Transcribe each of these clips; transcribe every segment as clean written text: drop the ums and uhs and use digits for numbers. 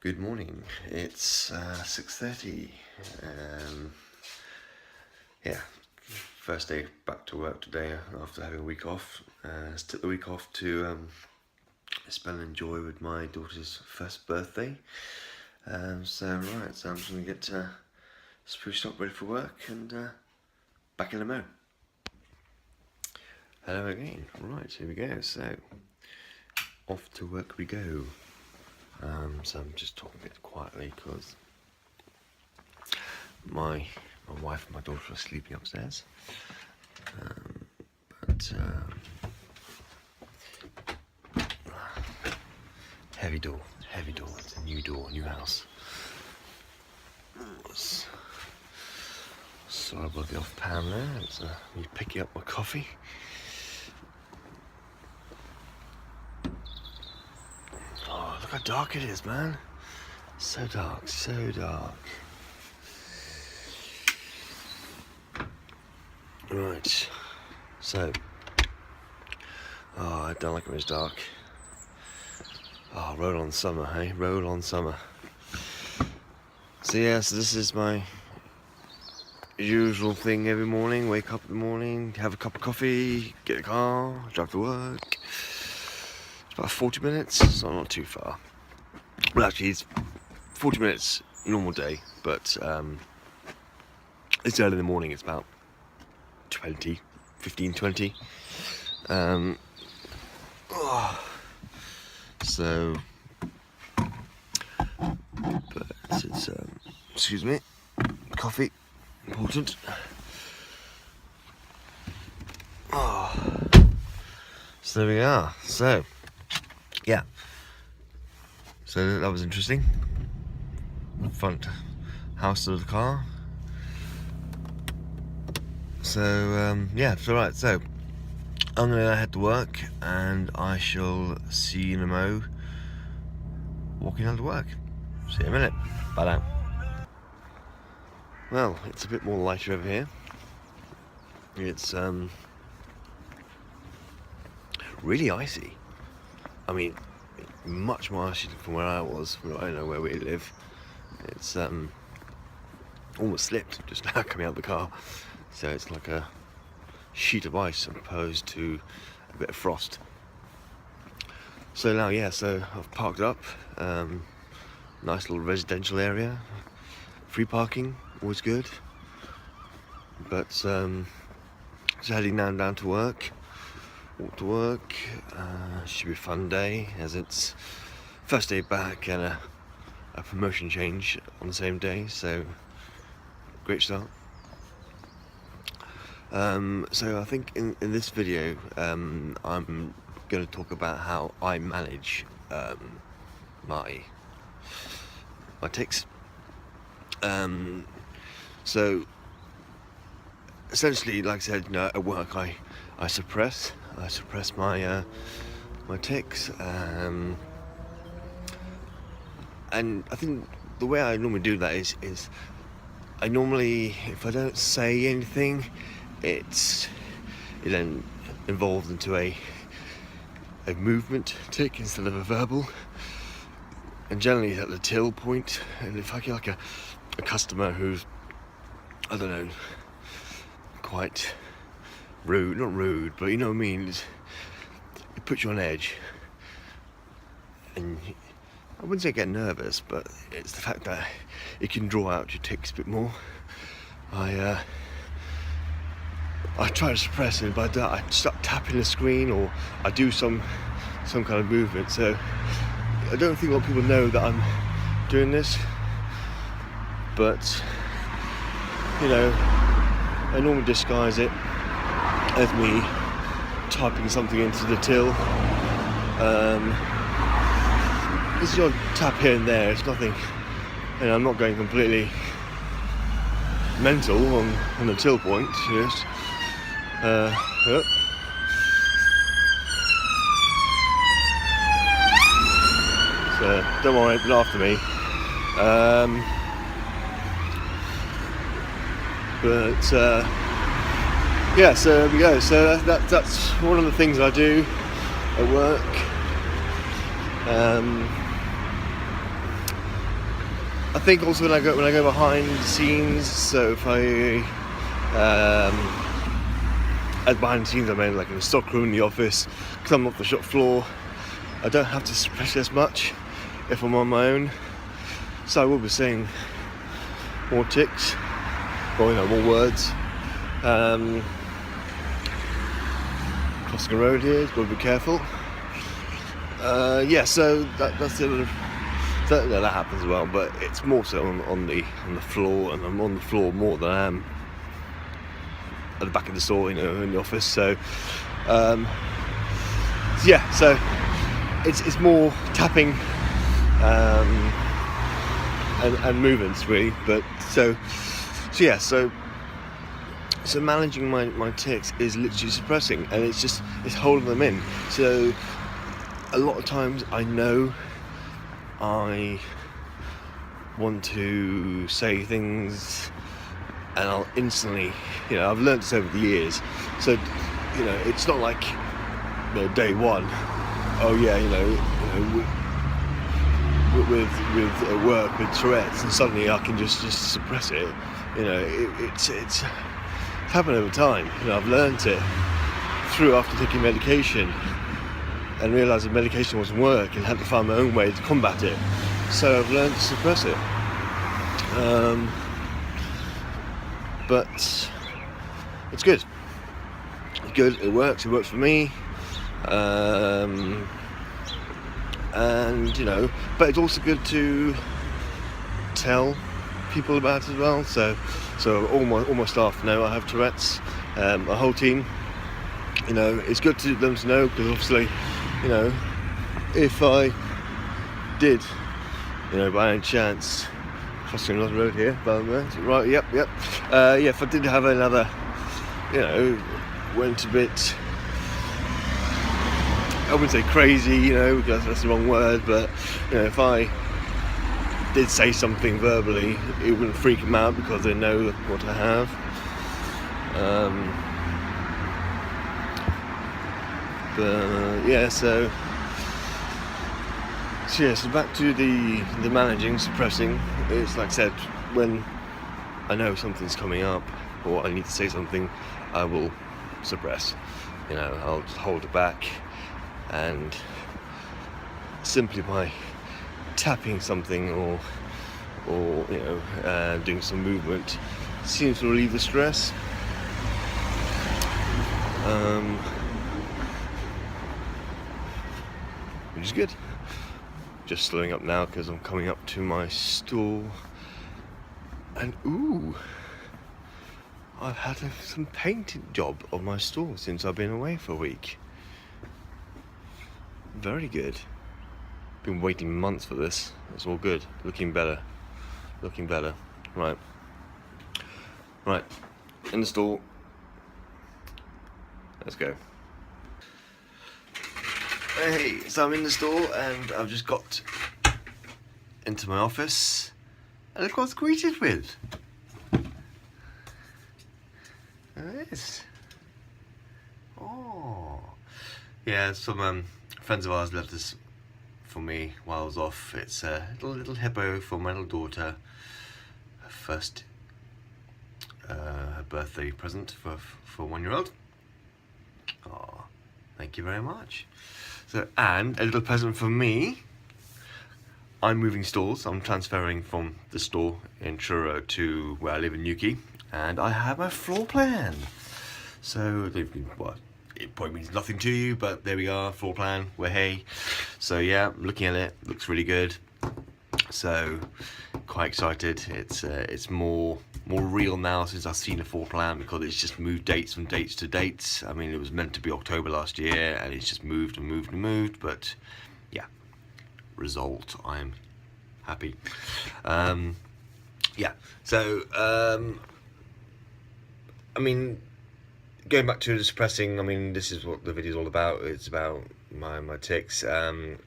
Good morning. It's 6:30. Yeah, first day back to work today after having a week off. Took the week off to spend and enjoy with my daughter's first birthday. So I'm just gonna get spruced up, ready for work, and back in the mo. Hello again. Right, here we go. So off to work we go. So I'm just talking a bit quietly because my wife and my daughter are sleeping upstairs. Heavy door. It's a new house. Sorry about the off pan there. It's me picking up my coffee. Oh, look how dark it is, man. So dark. Right. So. Oh, I don't like it when it's dark. Oh, roll on summer, hey? Roll on summer. So this is my usual thing every morning. Wake up in the morning, have a cup of coffee, get a car, drive to work. It's about 40 minutes, so not too far. Well, actually, it's 40 minutes normal day, but it's early in the morning. It's about 20. So, but it's excuse me, coffee, important. So there we are. So that was interesting. Front house of the car. So it's all right. So I'm gonna head to work, and I shall see you in a mo. Walking out to work. See you in a minute. Bye now. Well, it's a bit more lighter over here. It's really icy. I mean, much more icy from where I was. I don't know where we live. It's almost slipped just now coming out of the car. So it's like a sheet of ice opposed to a bit of frost. So now, so I've parked up. Nice little residential area. Free parking, always good. But just heading now down to work. Walk to work. Should be a fun day, as it's first day back and a promotion change on the same day. So great start. So I think in this video, I'm going to talk about how I manage my tics. So essentially, like I said, at work I suppress my tics, and I think the way I normally do that is I normally, if I don't say anything, it then evolves into a movement tic instead of a verbal, and generally at the till point. And if I get like a customer who's, I don't know, quite rude, not rude, but you know what I mean, it puts you on edge, and I wouldn't say get nervous, but it's the fact that it can draw out your tics a bit more. I try to suppress it, but I start tapping the screen, or I do some kind of movement. So I don't think a lot of people know that I'm doing this, but I normally disguise it as me typing something into the till. This is your tap here and there. It's nothing, I'm not going completely mental on the till point. Yes. So don't worry, don't after me. So there we go. So that's one of the things I do at work. I think also when I go behind the scenes, so if as behind the scenes, I mean like in the stockroom, in the office, because I'm off the shop floor, I don't have to suppress as much if I'm on my own. So I will be saying more ticks, or more words. Crossing a road here, got to be careful. So that's it. So, that happens as well, but it's more so on the floor, and I'm on the floor more than I am at the back of the store, in the office. So, so it's more tapping and movements really. But so managing my tics is literally suppressing, and it's holding them in. So a lot of times I know I want to say things, and I'll instantly, I've learned this over the years. So, it's not like, day one. Oh yeah, with work with Tourette's, and suddenly I can just suppress it. It's happened over time. I've learned it through after taking medication, and realised that medication wasn't working, and had to find my own way to combat it. So I've learned to suppress it. But it's good. It's good. It works. It works for me. And but it's also good to tell people about it as well. So all my staff know I have Tourette's. My whole team. It's good to them to know, because obviously, if I did, by any chance, crossing another road here, by the way, right? Yep. If I did have another, went a bit, I wouldn't say crazy, because that's the wrong word, but if I did say something verbally, it wouldn't freak them out because they know what I have. So back to the managing, suppressing. It's like I said, when I know something's coming up or I need to say something, I will suppress. I'll just hold it back, and simply by tapping something or doing some movement seems to relieve the stress. Which is good. Just slowing up now because I'm coming up to my stall, and I've had some painting job of my stall since I've been away for a week. Very good. Been waiting months for this. It's all good. Looking better. Right. In the stall. Let's go. Hey, so I'm in the store, and I've just got into my office, and look what I was greeted with. This. Oh. Yeah, some friends of ours left this for me while I was off. It's a little hippo for my little daughter. Her first her birthday present for 1-year-old. Oh, thank you very much. So, and a little present for me. I'm moving stores. I'm transferring from the store in Truro to where I live in Newquay, and I have a floor plan. So, it probably means nothing to you, but there we are, floor plan. Hey. So yeah, looking at it, looks really good. So, quite excited. It's more real now since I've seen a floor plan, because it's just moved dates from dates to dates. I mean, it was meant to be October last year, and it's just moved and moved and moved. But yeah, result, I'm happy. So I mean, going back to the suppressing, I mean, this is what the video is all about. It's about my tics. I'm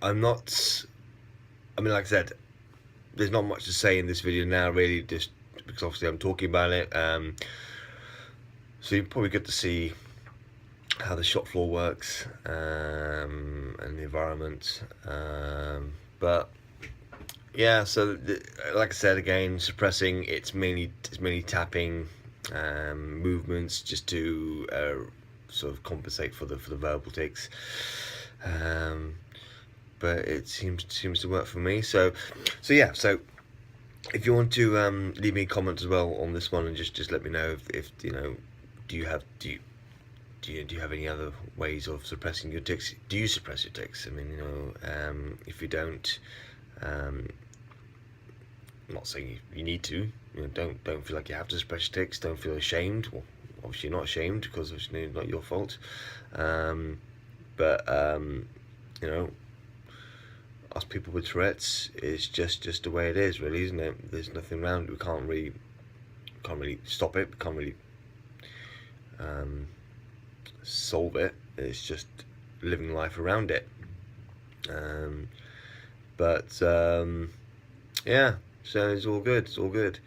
not, I mean, like I said, there's not much to say in this video now, really, just because obviously I'm talking about it. So you probably get to see how the shop floor works, and the environment. But yeah, so like I said again, suppressing, it's mainly tapping movements just to sort of compensate for the verbal tics. But it seems to work for me. So yeah. So if you want to leave me a comment as well on this one, and just let me know if you know, do you have any other ways of suppressing your tics? Do you suppress your tics? I mean, you know, if you don't, I'm not saying you need to. You know, don't feel like you have to suppress your tics. Don't feel ashamed. Well, obviously you're not ashamed because it's not your fault. But you know, us people with Tourette's, it's just the way it is, really, isn't it? There's nothing around it. We can't really stop it. We can't really solve it. It's just living life around it. Yeah, so it's all good. It's all good.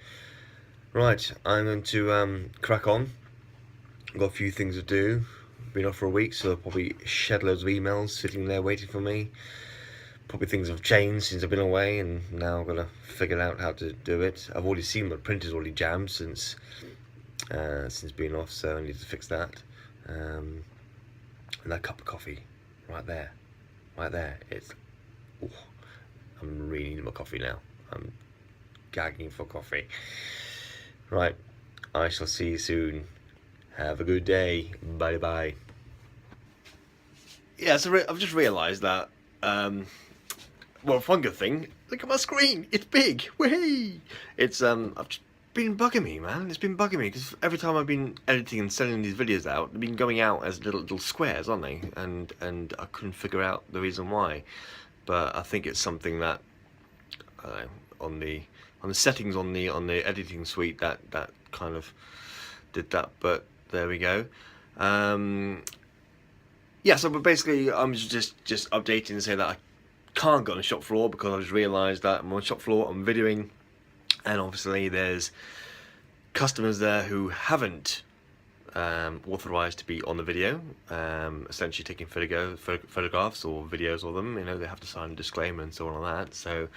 Right, I'm going to crack on. I've got a few things to do. Been off for a week, so I'll probably shed loads of emails sitting there waiting for me. Probably things have changed since I've been away, and now I've got to figure out how to do it. I've already seen my printer's already jammed since being off, so I need to fix that. And that cup of coffee, right there. It's. Ooh, I'm really needing my coffee now. I'm gagging for coffee. Right, I shall see you soon. Have a good day. Bye bye. Yeah, so I've just realised that. Well, one good thing, look at my screen, it's big, whee! It's, I've just been bugging me, man, it's been bugging me, because every time I've been editing and sending these videos out, they've been going out as little squares, aren't they? And I couldn't figure out the reason why, but I think it's something that, on the settings on the editing suite that kind of did that, but there we go. Yeah, so but basically I'm just updating and saying that I can't go on the shop floor because I just realised that I'm on the shop floor, I'm videoing, and obviously there's customers there who haven't authorised to be on the video, essentially taking photographs or videos of them. You know, they have to sign a disclaimer and so on like that, so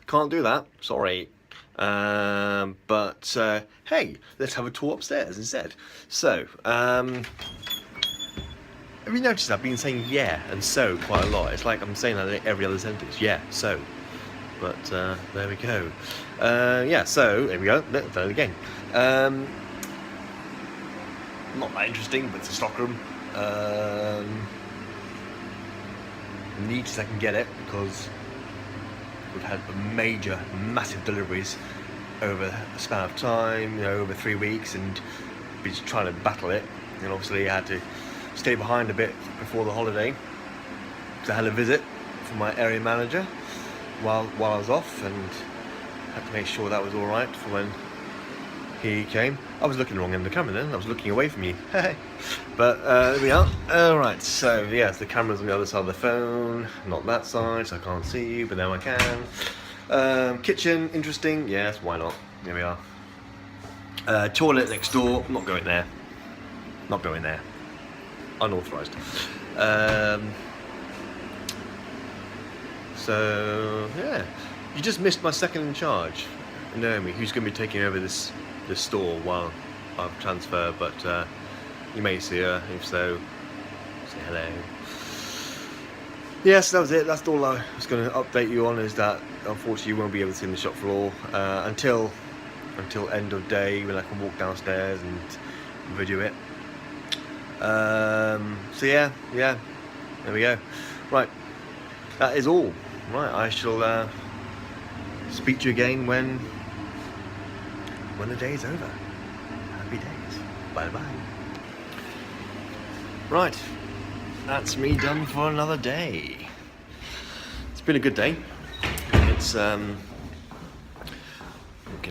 can't do that, sorry. But hey, let's have a tour upstairs instead. So have you noticed I've been saying yeah and so quite a lot? It's like I'm saying that in every other sentence. Yeah, so. But there we go. Yeah, so there we go. Done it again. Not that interesting, but it's a stockroom. Neat as I can get it because we've had massive deliveries over a span of time, you know, over 3 weeks, and we're just trying to battle it. And obviously I had to stay behind a bit before the holiday. So I had a visit from my area manager while I was off, and had to make sure that was all right for when he came. I was looking wrong in the camera then. I was looking away from you. But there we are. All right. So yes, the camera's on the other side of the phone, not that side, so I can't see you, but now I can. Kitchen, interesting. Yes, why not? Here we are. Toilet next door. Not going there. Not going there. Unauthorised. So yeah, you just missed my second in charge, Naomi, who's going to be taking over this store while I transfer. But you may see her. If so, say hello. Yes, that was it. That's all I was going to update you on. Is that unfortunately you won't be able to see the shop floor until end of day when I can walk downstairs and video it. So yeah, there we go. Right, that is all. Right, I shall speak to you again when the day is over. Happy days. Bye bye. Right, that's me done for another day. It's been a good day. It's looking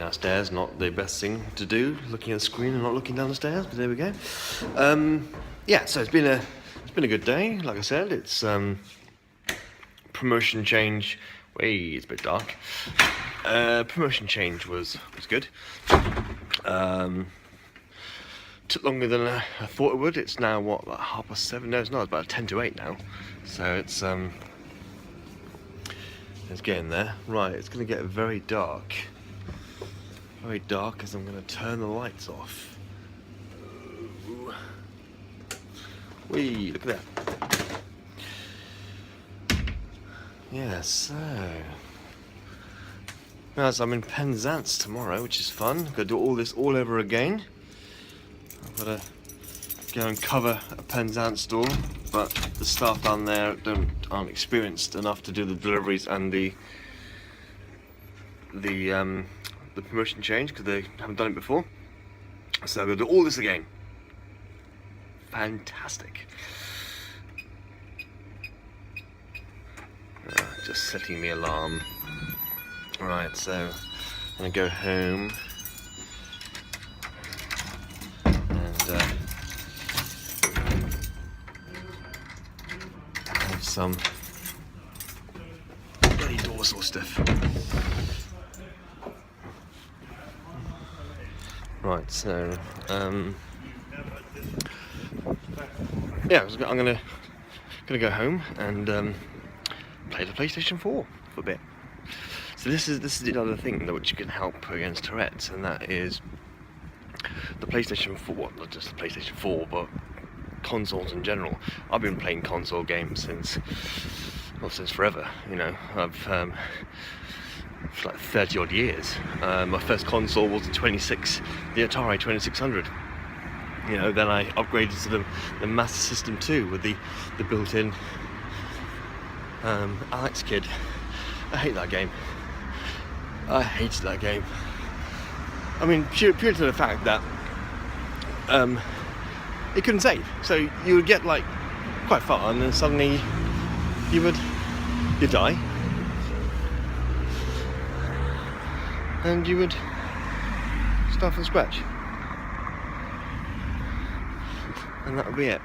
upstairs, not the best thing to do, looking at the screen and not looking down the stairs, but there we go. Yeah, so it's been a good day. Like I said, it's promotion change. Wait, it's a bit dark. Promotion change was good. Took longer than I thought it would. It's now what, like 7:30? No, it's not. It's about 7:50 now. So it's It's getting there. Right, it's going to get very dark. Very dark as I'm going to turn the lights off. Ooh. Whee, look at that. Yeah, so... Now, I'm in Penzance tomorrow, which is fun. Got to do all this all over again. I've got to go and cover a Penzance store, but the staff down there aren't experienced enough to do the deliveries and the promotion change because they haven't done it before. So I've got to do all this again. Fantastic. Just setting the alarm. Right, so I'm gonna go home and have some bloody dorsal stuff. Right, so yeah, I'm gonna go home and play the PlayStation 4 for a bit. So this is the other thing which can help against Tourette's, and that is the PlayStation 4. Well, not just the PlayStation 4, but consoles in general. I've been playing console games since forever. You know, I've for like 30 odd years. My first console was the Atari 2600. You know, then I upgraded to the Master System 2 with the built-in Alex Kid. I hate that game. I hated that game. I mean, purely to the fact that it couldn't save. So you would get like quite far, and then suddenly you'd die, and you would start from scratch, and that would be it.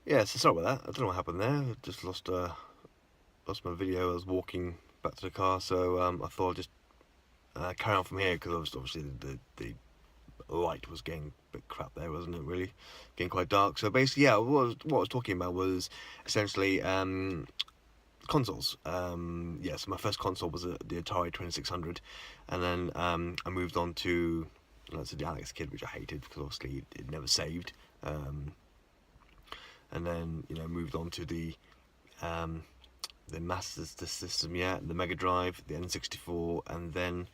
Yeah, so sorry about that. I don't know what happened there. I just lost my video. I was walking back to the car, so I thought I'd just carry on from here, because obviously the light was getting a bit crap there, wasn't it, really? Getting quite dark. So basically, yeah, what I was talking about was essentially consoles. Yeah, so my first console was the Atari 2600, and then I moved on to, the Alex Kid, which I hated because obviously it never saved. And then, moved on to the Master System, yeah, the Mega Drive, the N64, and then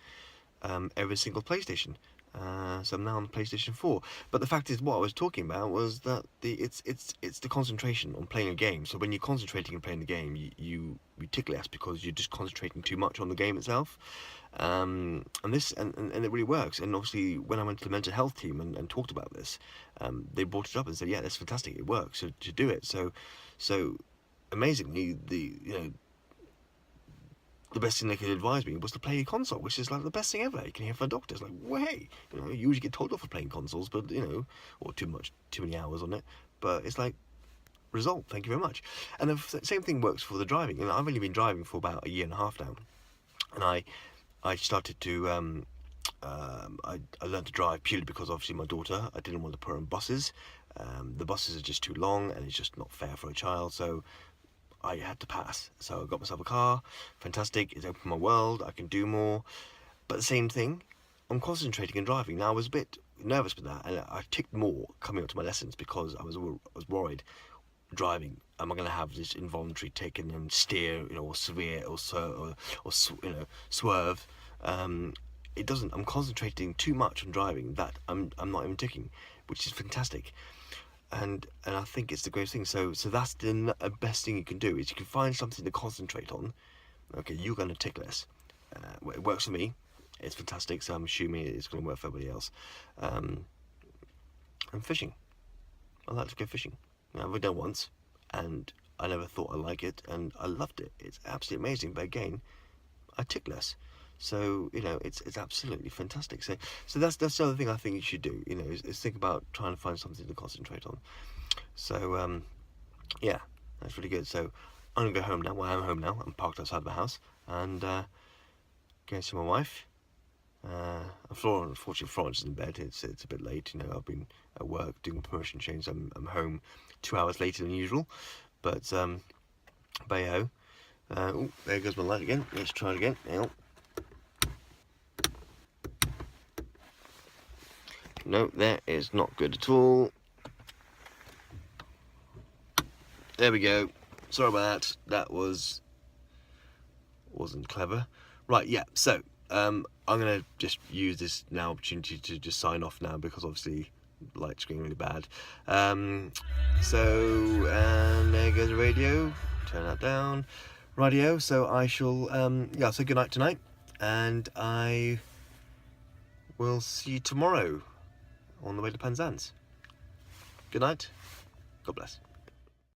every single PlayStation. So I'm now on PlayStation 4. But the fact is, what I was talking about was that it's the concentration on playing a game. So when you're concentrating on playing the game, you tick less because you're just concentrating too much on the game itself. And it really works. And obviously, when I went to the mental health team and talked about this, they brought it up and said, yeah, that's fantastic, it works. So to do it, so amazingly, the best thing they could advise me was to play a console, which is like the best thing ever. You can hear from a doctor. It's like, well, hey, you usually get told off for playing consoles, but or too many hours on it. But it's like, result, thank you very much. And the same thing works for the driving. I've only been driving for about a year and a half now, and I started to I learned to drive purely because obviously my daughter, I didn't want to put her on buses. The buses are just too long, and it's just not fair for a child. So I had to pass. So I got myself a car. Fantastic. It's opened my world. I can do more. But the same thing, I'm concentrating and driving. Now I was a bit nervous with that, and I ticked more coming up to my lessons because I was worried. Driving, am I going to have this involuntary taken and steer, or severe, or swerve? It doesn't. I'm concentrating too much on driving that I'm not even ticking, which is fantastic. And I think it's the greatest thing. So that's the best thing you can do, is you can find something to concentrate on. Okay, you're going to tick less. It works for me. It's fantastic. So I'm assuming it's going to work for everybody else. And fishing. I like to go fishing. I've done once, and I never thought I'd like it, and I loved it. It's absolutely amazing. But again, I tick less. So it's absolutely fantastic. So that's the other thing I think you should do. Is think about trying to find something to concentrate on. So yeah, that's really good. So I'm gonna go home now. Well, I'm home now. I'm parked outside the house and going to see my wife. Unfortunately, Florence is in bed. It's a bit late. I've been at work doing a promotion change. I'm home 2 hours later than usual, but hey-ho. Oh, there goes my light again. Let's try it again. Now. No, that is not good at all. There we go. Sorry about that. That wasn't clever. Right, yeah. So I'm gonna just use this now opportunity to just sign off now, because obviously the light's getting really bad. And there goes the radio. Turn that down. Radio. So I shall yeah, say good night tonight, and I will see you tomorrow on the way to Penzance. Good night. God bless.